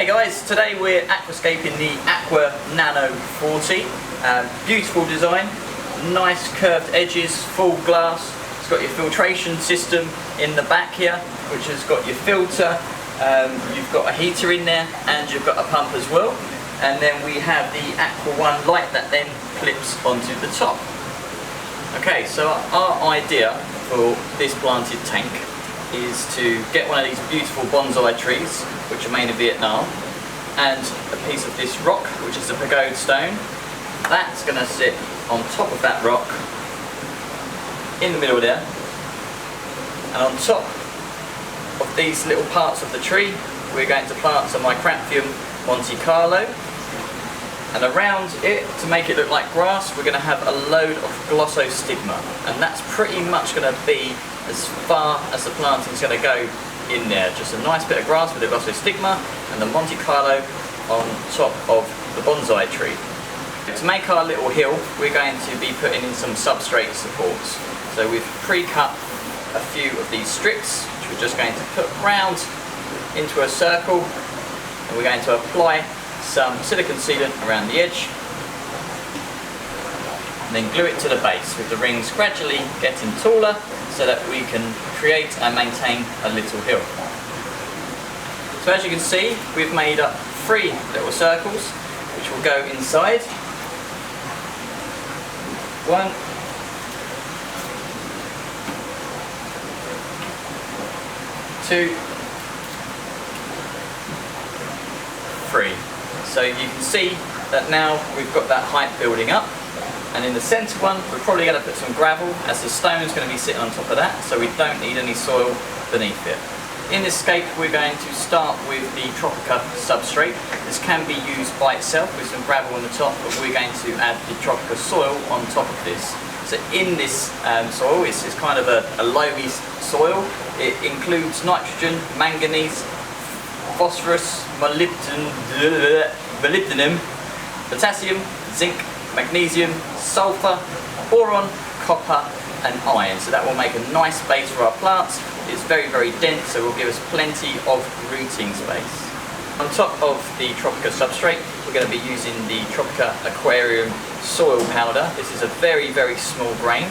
Okay guys, today we're aquascaping the AquaNano40. Beautiful design, nice curved edges, full glass. It's got your filtration system in the back here, which has got your filter. You've got a heater in there and you've got a pump as well. And then we have the AquaOne light that then clips onto the top. Okay, so our idea for this planted tank is to get one of these beautiful bonsai trees, which are made in Vietnam, and a piece of this rock, which is a pagode stone. That's going to sit on top of that rock, in the middle there, and on top of these little parts of the tree, we're going to plant some Micranthium Monte Carlo, and around it, to make it look like grass, we're going to have a load of glossostigma, and that's pretty much going to be as far as the planting is going to go in there. Just a nice bit of grass with the glossostigma and the Monte Carlo on top of the bonsai tree. To make our little hill, we're going to be putting in some substrate supports. So we've pre-cut a few of these strips, which we're just going to put round into a circle, and we're going to apply some silicone sealant around the edge, and then glue it to the base with the rings gradually getting taller so that we can create and maintain a little hill. So as you can see, we've made up 3 little circles which will go inside. 1, 2, 3. So you can see that now we've got that height building up, and in the centre one we're probably going to put some gravel, as the stone is going to be sitting on top of that, so we don't need any soil beneath it. In this scape we're going to start with the Tropica substrate. This can be used by itself with some gravel on the top, but we're going to add the Tropica soil on top of this. So in this soil, it's kind of a loamy soil. It includes nitrogen, manganese, phosphorus, molybdenum, potassium, zinc, magnesium, sulfur, boron, copper and iron. So that will make a nice base for our plants. It's very, very dense, so it will give us plenty of rooting space. On top of the Tropica substrate, we're going to be using the Tropica Aquarium soil powder. This is a very, very small grain.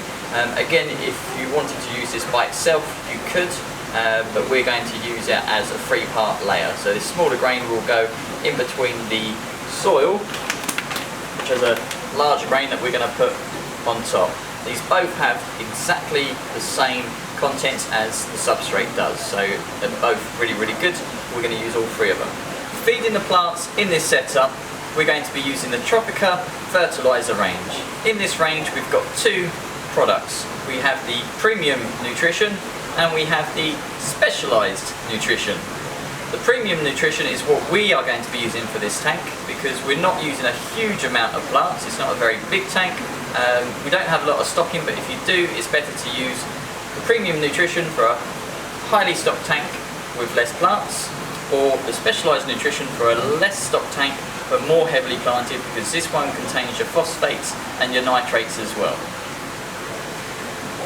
Again, if you wanted to use this by itself, you could. But we're going to use it as a 3-part layer. So this smaller grain will go in between the soil, which is a larger grain that we're going to put on top. These both have exactly the same contents as the substrate does, so they're both really, really good. We're going to use all 3 of them. Feeding the plants in this setup, we're going to be using the Tropica fertilizer range. In this range we've got 2 products. We have the premium nutrition and we have the specialised nutrition. The premium nutrition is what we are going to be using for this tank, because we're not using a huge amount of plants. It's not a very big tank. We don't have a lot of stocking, but if you do, it's better to use the premium nutrition for a highly stocked tank with less plants, or the specialised nutrition for a less stocked tank but more heavily planted, because this one contains your phosphates and your nitrates as well.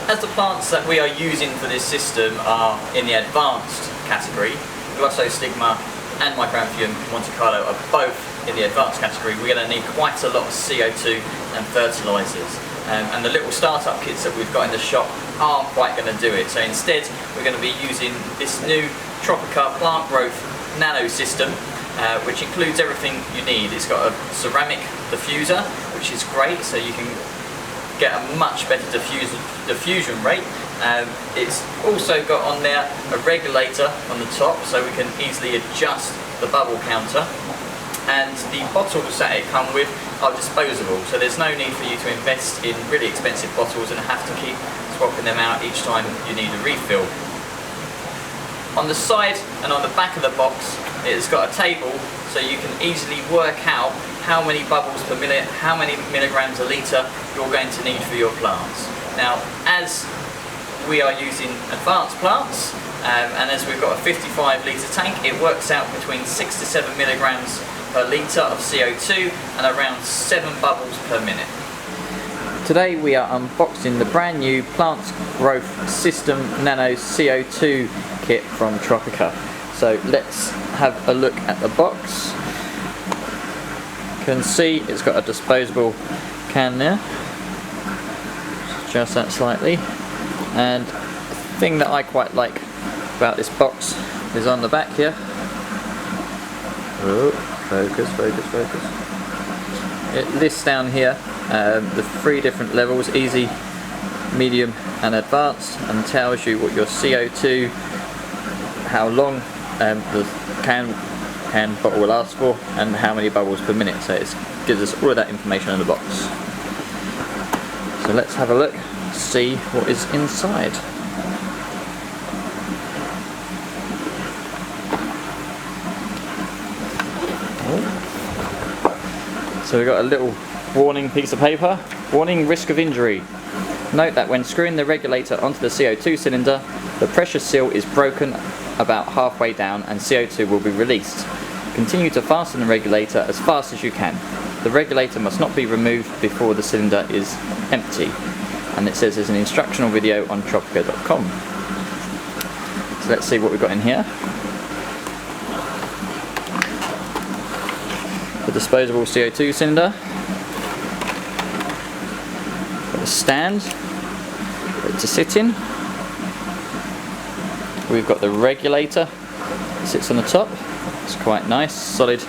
As the plants that we are using for this system are in the advanced category, glossostigma and Micranthium Monte Carlo are both in the advanced category, we're going to need quite a lot of CO2 and fertilisers. And the little startup kits that we've got in the shop aren't quite going to do it. So instead we're going to be using this new Tropica plant growth nano system, which includes everything you need. It's got a ceramic diffuser, which is great, so you can get a much better diffusion rate. It's also got on there a regulator on the top, so we can easily adjust the bubble counter. And the bottles that it come with are disposable, so there's no need for you to invest in really expensive bottles and have to keep swapping them out each time you need a refill. On the side and on the back of the box, it's got a table, so you can easily work out how many bubbles per minute, how many milligrams a litre you're going to need for your plants. Now, as we are using advanced plants, and as we've got a 55 litre tank, it works out between 6 to 7 milligrams per litre of CO2 and around 7 bubbles per minute. Today we are unboxing the brand new Plant Growth System Nano CO2 kit from Tropica. So let's have a look at the box. You can see it's got a disposable can there. Adjust that slightly. And the thing that I quite like about this box is on the back here. Oh, focus, focus, focus. It lists down here the 3 different levels, easy, medium and advanced, and tells you what your CO2, how long the can bottle will last for, and how many bubbles per minute. So it gives us all of that information in the box. So let's have a look, see what is inside. So we've got a little warning piece of paper. Warning, risk of injury. Note that when screwing the regulator onto the CO2 cylinder, the pressure seal is broken about halfway down and CO2 will be released. Continue to fasten the regulator as fast as you can. The regulator must not be removed before the cylinder is empty. And it says there's an instructional video on tropica.com. So let's see what we've got in here. The disposable CO2 cylinder. Got a stand to sit in. We've got the regulator that sits on the top. It's quite nice, solid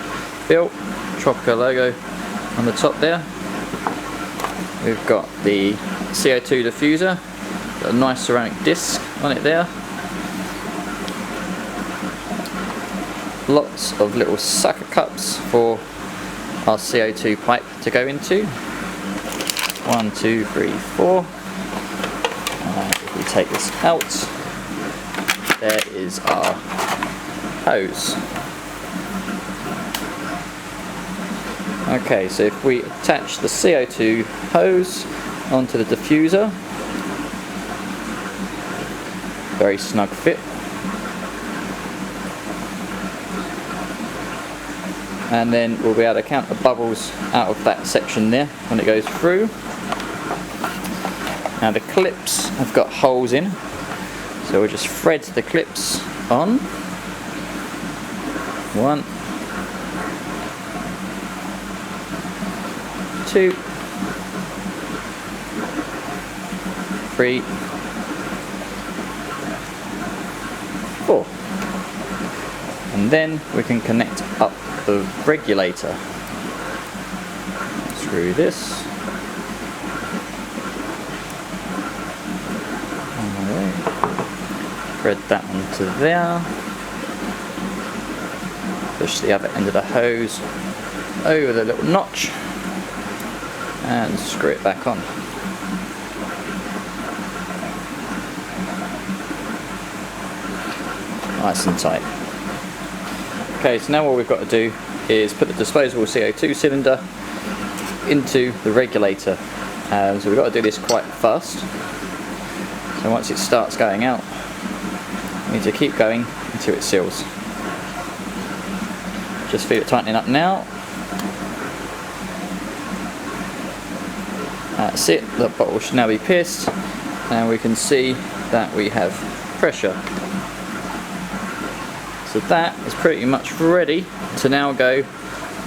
built. Tropica logo on the top there. We've got the CO2 diffuser, got a nice ceramic disc on it there. Lots of little sucker cups for our CO2 pipe to go into. 1, 2, 3, 4. If we take this out, there is our hose. Okay, so if we attach the CO2 hose onto the diffuser, very snug fit. And then we'll be able to count the bubbles out of that section there when it goes through. Now the clips have got holes in, so we'll just thread the clips on. 1, 2, 3, 4. And then we can connect up the regulator. Screw this. Thread that onto there. Push the other end of the hose over the little notch and screw it back on. Nice and tight. Okay, so now what we've got to do is put the disposable CO2 cylinder into the regulator. So we've got to do this quite fast. So once it starts going out, we need to keep going until it seals. Just feel it tightening up now. That's it, the bottle should now be pierced, and we can see that we have pressure. So that is pretty much ready to now go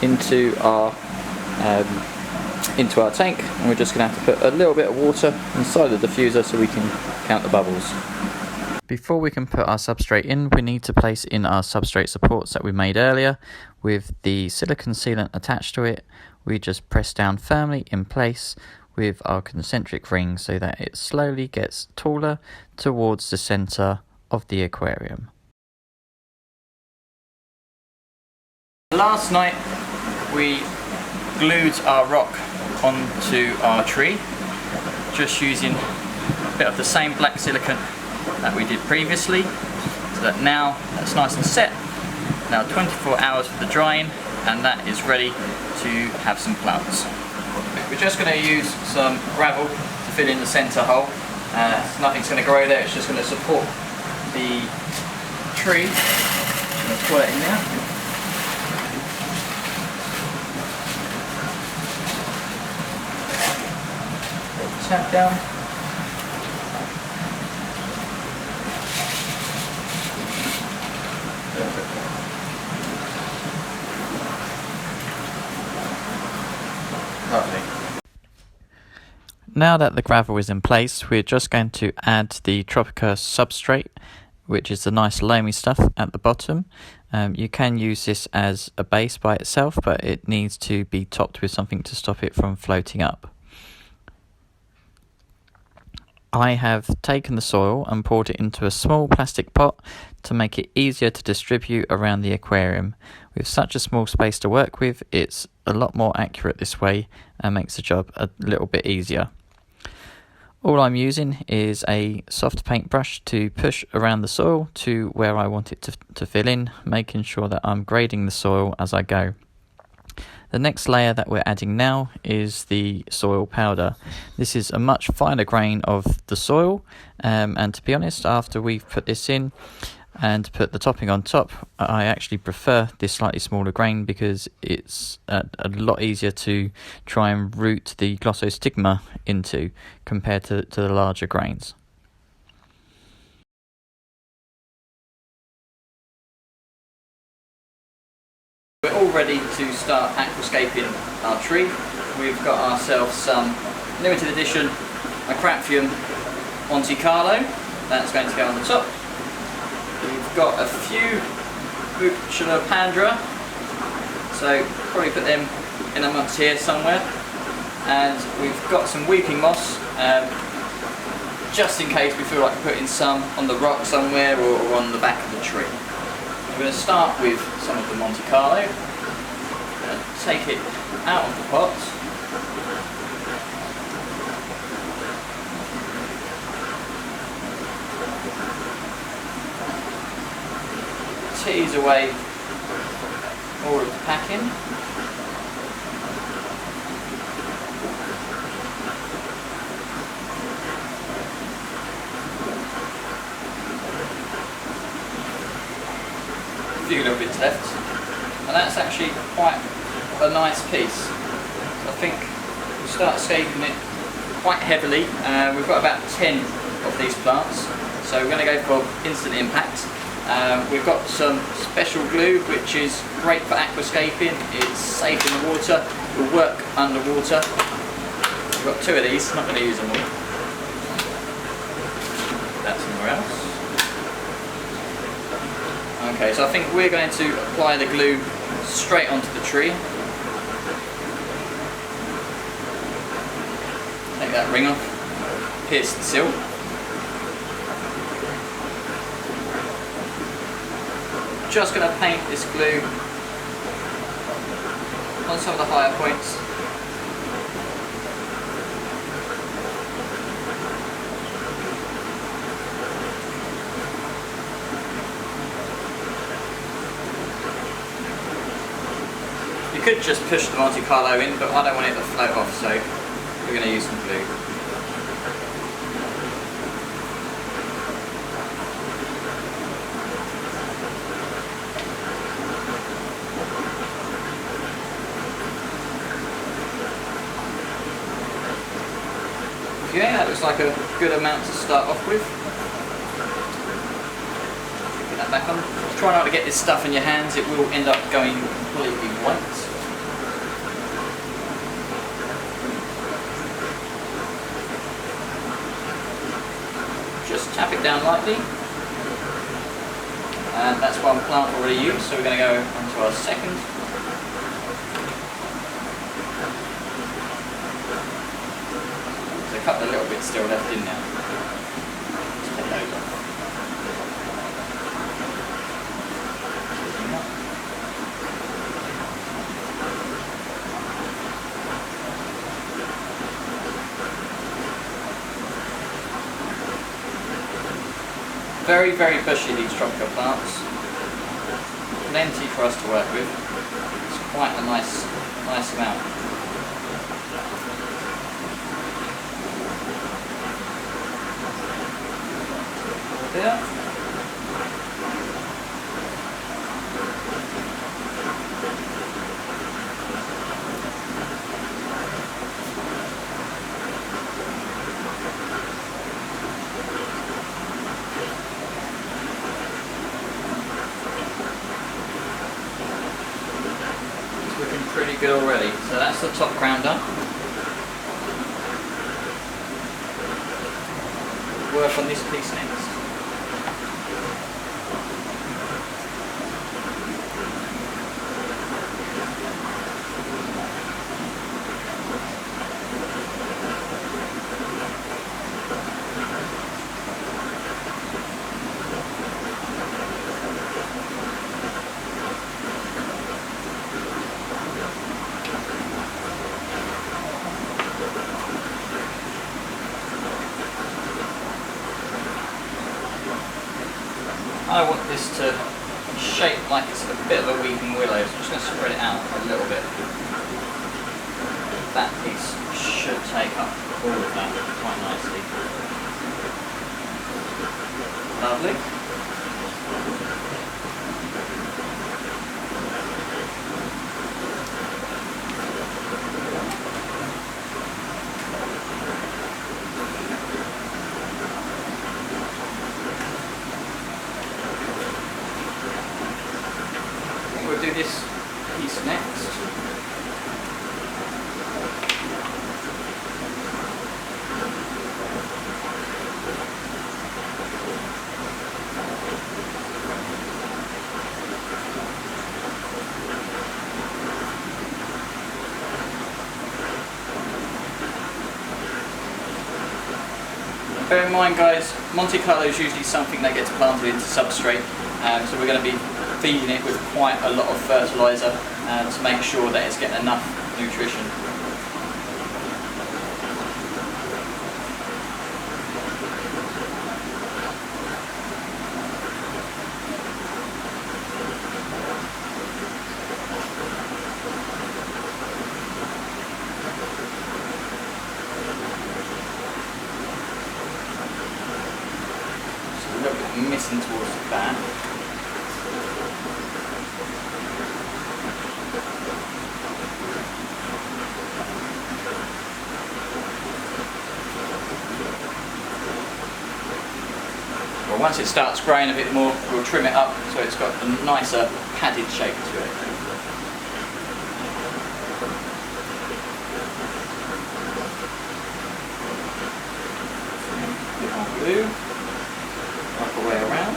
into our tank, and we're just going to have to put a little bit of water inside the diffuser so we can count the bubbles. Before we can put our substrate in, we need to place in our substrate supports that we made earlier. With the silicone sealant attached to it, we just press down firmly in place with our concentric rings so that it slowly gets taller towards the centre of the aquarium. Last night we glued our rock onto our tree, just using a bit of the same black silicone that we did previously, so that now that's nice and set. Now 24 hours for the drying, and that is ready to have some plants. We're just going to use some gravel to fill in the centre hole. Nothing's going to grow there, it's just going to support the tree. I'm going to pour it in there. Tap down. Now that the gravel is in place, we're just going to add the Tropica substrate, which is the nice loamy stuff at the bottom. You can use this as a base by itself, but it needs to be topped with something to stop it from floating up. I have taken the soil and poured it into a small plastic pot to make it easier to distribute around the aquarium. With such a small space to work with, it's a lot more accurate this way and makes the job a little bit easier. All I'm using is a soft paintbrush to push around the soil to where I want it to fill in, making sure that I'm grading the soil as I go. The next layer that we're adding now is the soil powder. This is a much finer grain of the soil, and to be honest, after we've put this in and put the topping on top, I actually prefer this slightly smaller grain because it's a lot easier to try and root the glossostigma into compared to the larger grains. We're all ready to start aquascaping our tree. We've got ourselves some limited edition Aquarium Monte Carlo. That's going to go on the top. We've got a few Bucula Pandra, so probably put them in amongst here somewhere. And we've got some weeping moss, just in case we feel like putting some on the rock somewhere or on the back of the tree. We're going to start with some of the Monte Carlo. Take it out of the pot. Tease away all of the packing. A few little bits left, and that's actually quite a nice piece. I think we'll start scaping it quite heavily. We've got about 10 of these plants, so we're going to go for instant impact. We've got some special glue which is great for aquascaping. It's safe in the water, it will work underwater. We've got 2 of these, not going to use them all. That's somewhere else. Okay, so I think we're going to apply the glue straight onto the tree. Take that ring off, pierce the seal. Just going to paint this glue on some of the higher points. You could just push the Monte Carlo in, but I don't want it to float off, so we're going to use some glue. Okay, that looks like a good amount to start off with. Put that back on. Try not to get this stuff in your hands, it will end up going completely white. Just tap it down lightly. And that's one plant already used, so we're going to go on to our second. There's a couple of little bits still left in there. Let's take those off. Very, very bushy, these Tropica plants. Plenty for us to work with. It's quite a nice amount. There. Pretty good already. So that's the top crown done. work on this piece next. I want this to shape like it's a bit of a weeping willow, so I'm just going to spread it out a little bit. That piece should take up all of that quite nicely. Lovely. We'll do this piece next. Bear in mind guys, Monte Carlo is usually something that gets planted into substrate, so we're going to be feeding it with quite a lot of fertiliser to make sure that it's getting enough nutrition. So a little bit missing towards the back. Once it starts growing a bit more, we'll trim it up so it's got a nicer padded shape to it. A bit more glue, work our way around.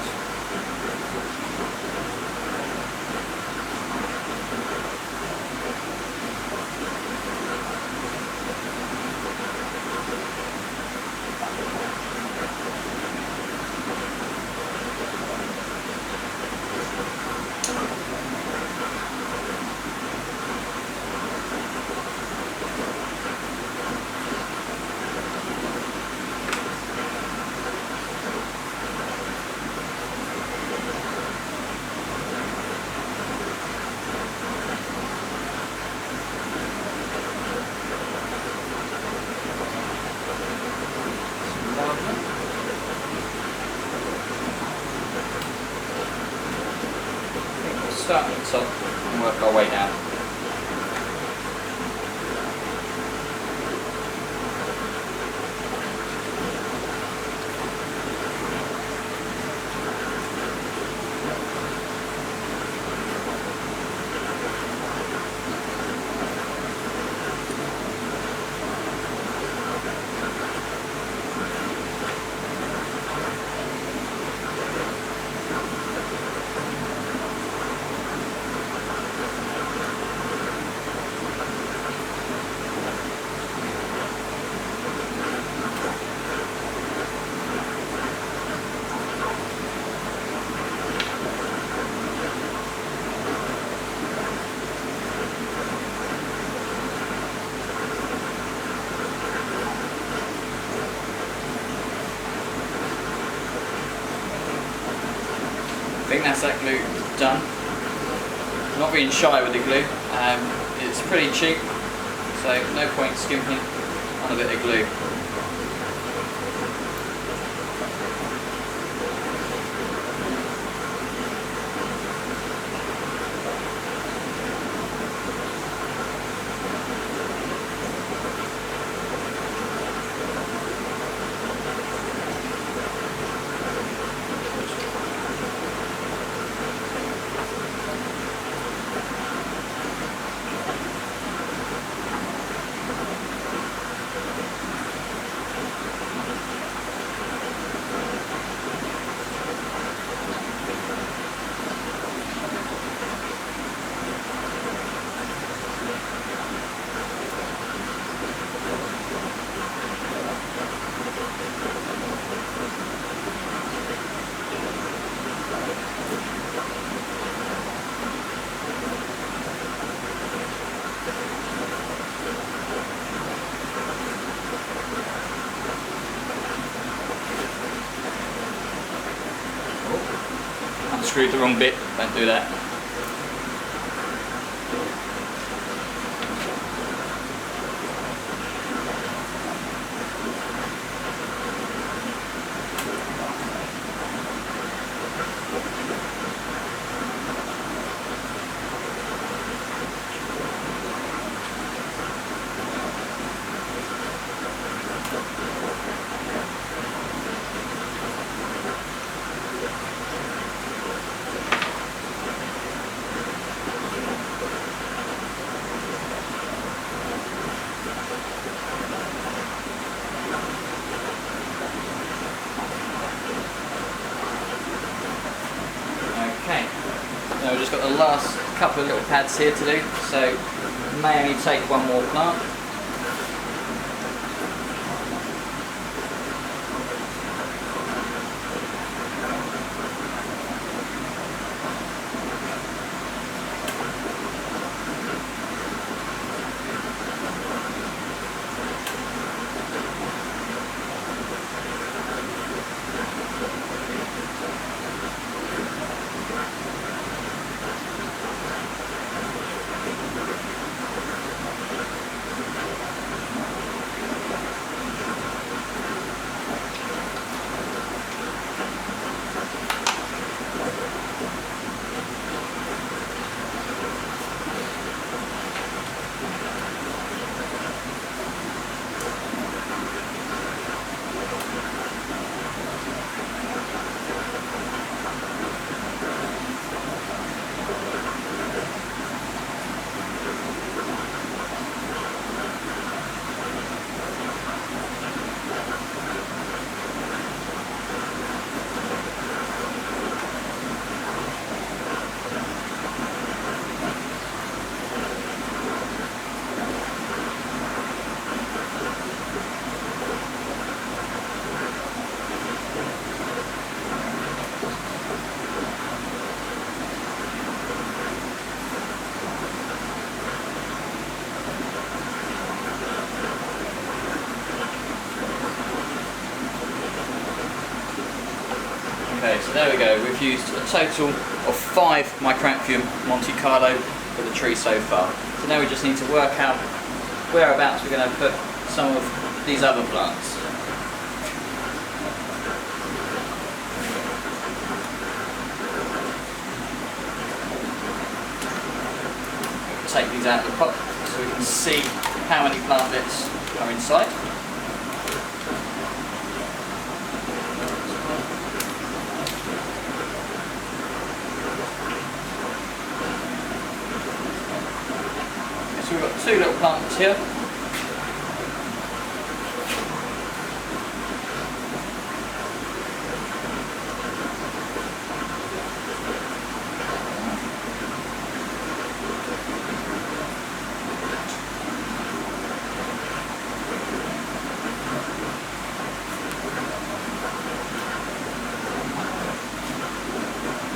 Start at the top and work our way down. I think that's that glue done. I'm not being shy with the glue, it's pretty cheap, so no point skimping on a bit of glue. Screwed the wrong bit, don't do that. Now we've just got the last couple of little pads here to do, so may only take one more plant. Okay, so there we go. We've used a total of 5 micranthium Monte Carlo for the tree so far. So now we just need to work out whereabouts we're going to put some of these other plants. Take these out of the pot so we can see how many plantlets are inside. So we've got 2 little plantlets here.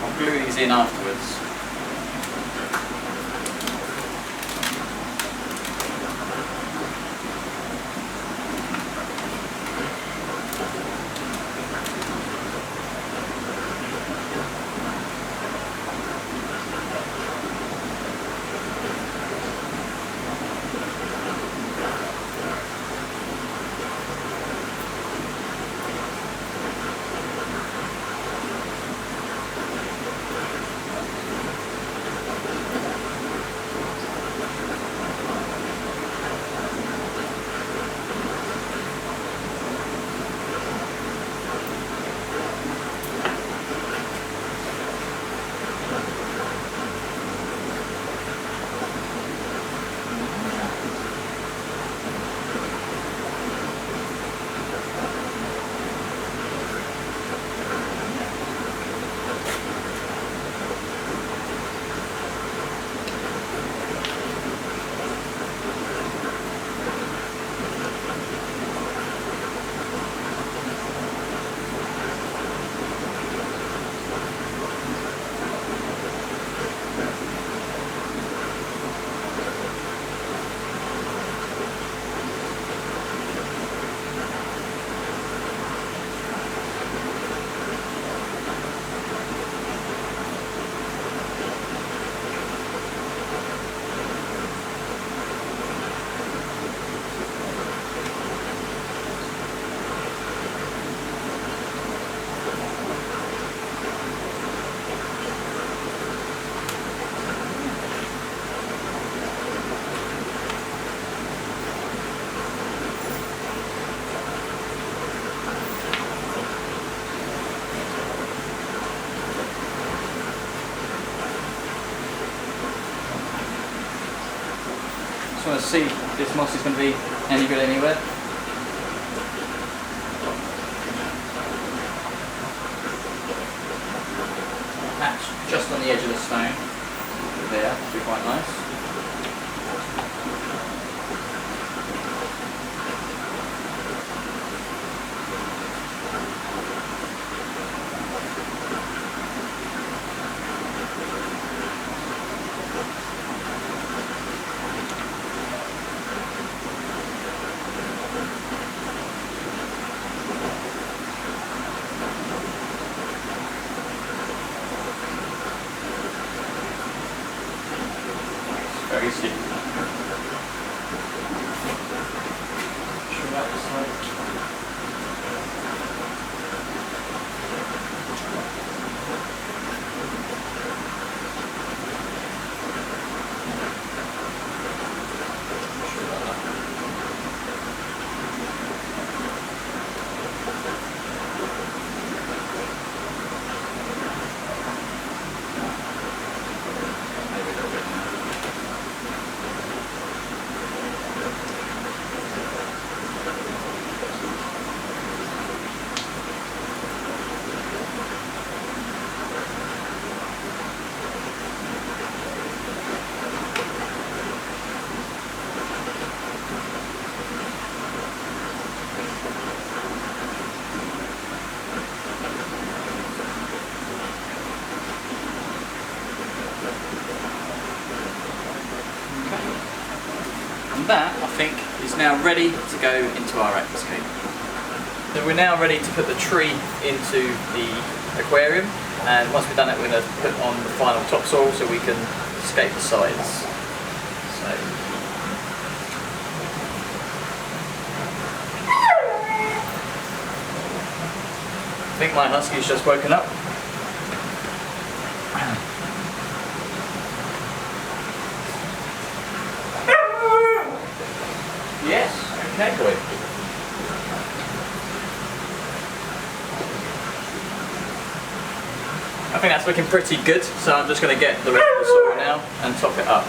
I'll glue these in afterwards. just want to see if this moss is going to be any good anywhere. Patch just on the edge of the stone. There, would be quite nice. Very simple. Show that this side. And that, I think, is now ready to go into our aquascape. So we're now ready to put the tree into the aquarium, and once we've done it, we're going to put on the final topsoil so we can scape the sides. So. I think my husky's just woken up. Yes, okay boy. I think that's looking pretty good, so I'm just going to get the rest of the soil now and top it up.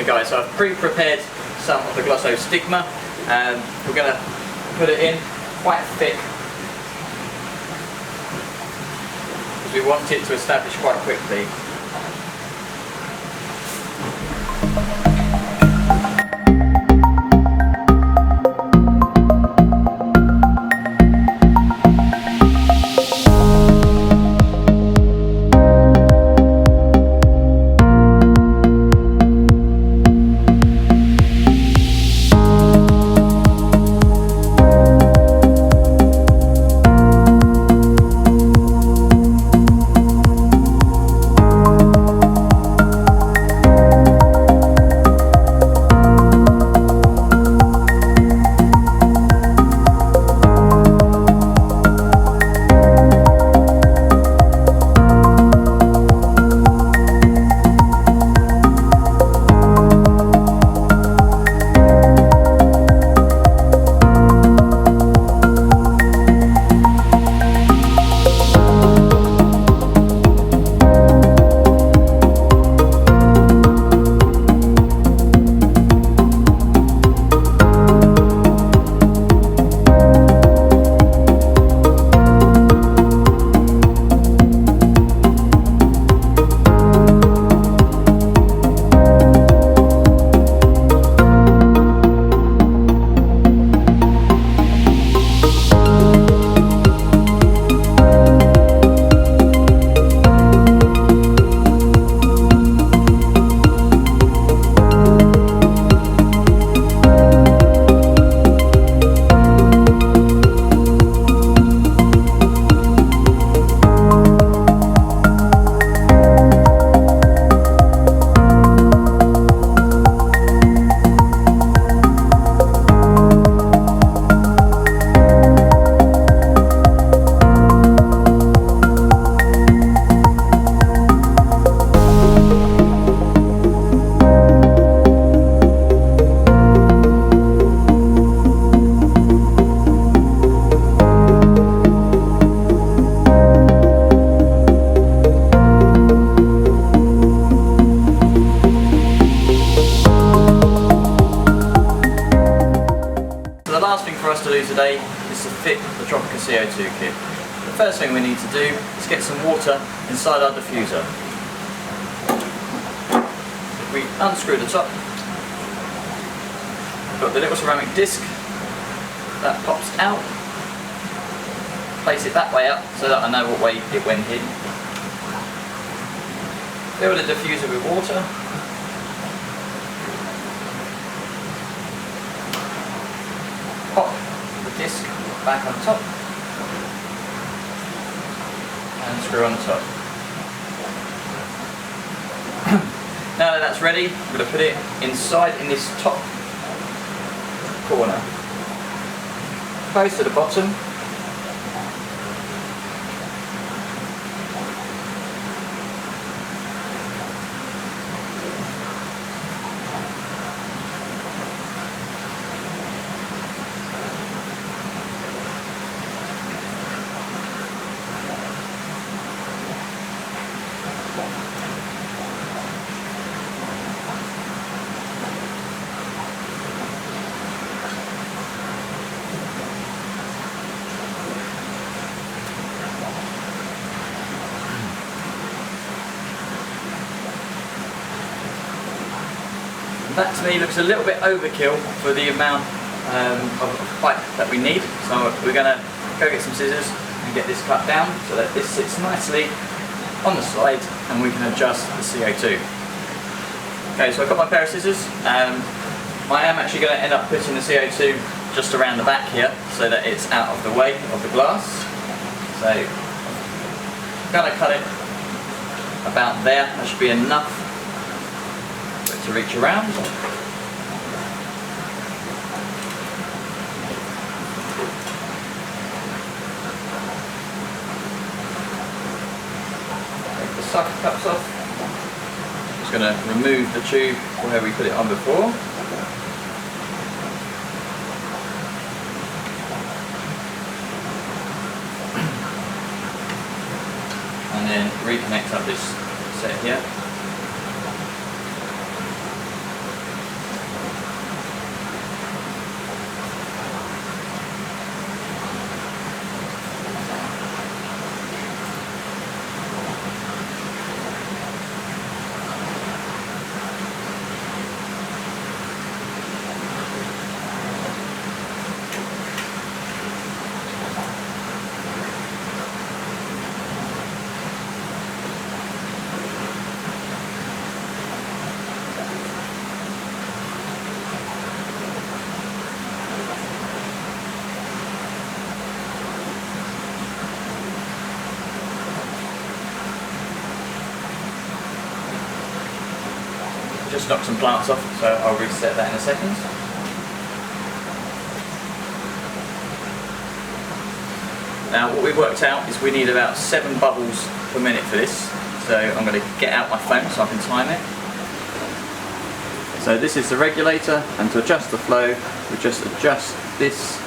Guys, so I've pre-prepared some of the glossostigma, and we're going to put it in quite thick because we want it to establish quite quickly. last thing for us to do today is to fit the Tropica CO2 kit. The first thing we need to do is get some water inside our diffuser. If we unscrew the top, we've got the little ceramic disc that pops out. Place it that way up so that I know what way it went in. Fill the diffuser with water. Pop the disc back on top and screw on the top. Now that that's ready, I'm going to put it inside in this top corner. Close to the bottom. That to me looks a little bit overkill for the amount of pipe that we need, so we're going to go get some scissors and get this cut down so that this sits nicely on the side and we can adjust the CO2. Okay, so I've got my pair of scissors. I am actually going to end up putting the CO2 just around the back here so that it's out of the way of the glass. So I'm going to cut it about there. That should be enough to reach around. Take the sucker cups off. Just going to remove the tube where we put it on before. And then reconnect up this set here. Just knock some plants off, so I'll reset that in a second. Now what we've worked out is we need about 7 bubbles per minute for this, so I'm going to get out my phone so I can time it. So this is the regulator, and to adjust the flow we just adjust this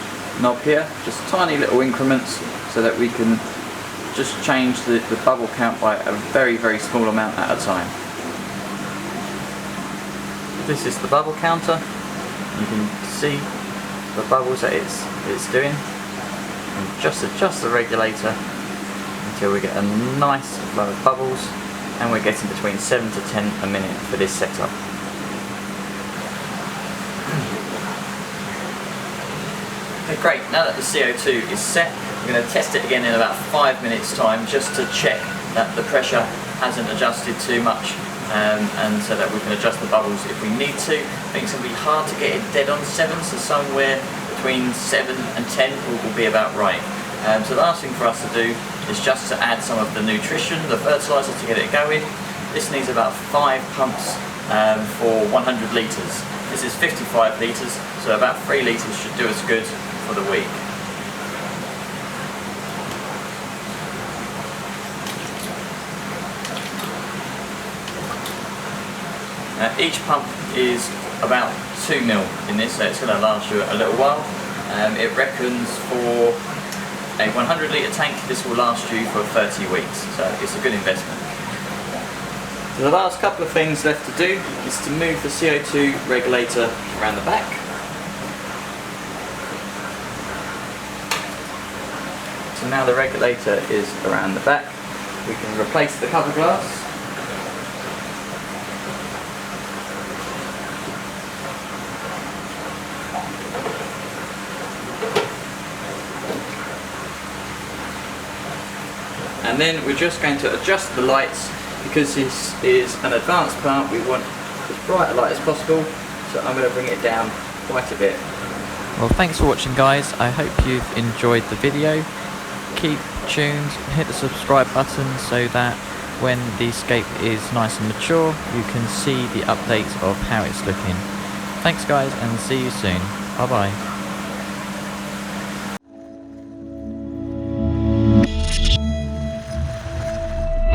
knob here, just tiny little increments so that we can just change the bubble count by a very, very small amount at a time. This is the bubble counter. You can see the bubbles that it's doing. And just adjust the regulator until we get a nice flow of bubbles, and we're getting between 7 to 10 a minute for this setup. Okay, great. Now that the CO2 is set, we're going to test it again in about 5 minutes time just to check that the pressure hasn't adjusted too much. And so that we can adjust the bubbles if we need to. I think it's going to be hard to get it dead on 7, so somewhere between 7 and 10 will be about right. So the last thing for us to do is just to add some of the nutrition, the fertiliser to get it going. This needs about 5 pumps for 100 litres. This is 55 litres, so about 3 litres should do us good for the week. Each pump is about 2 mil in this, so it's going to last you a little while. It reckons for a 100 litre tank this will last you for 30 weeks, so it's a good investment. So the last couple of things left to do is to move the CO2 regulator around the back. So now the regulator is around the back. We can replace the cover glass. And then we're just going to adjust the lights, because this is an advanced plant. We want as bright a light as possible, so I'm going to bring it down quite a bit. Well, thanks for watching, guys. I hope you've enjoyed the video. Keep tuned, hit the subscribe button so that when the scape is nice and mature, you can see the updates of how it's looking. Thanks, guys, and see you soon. Bye bye.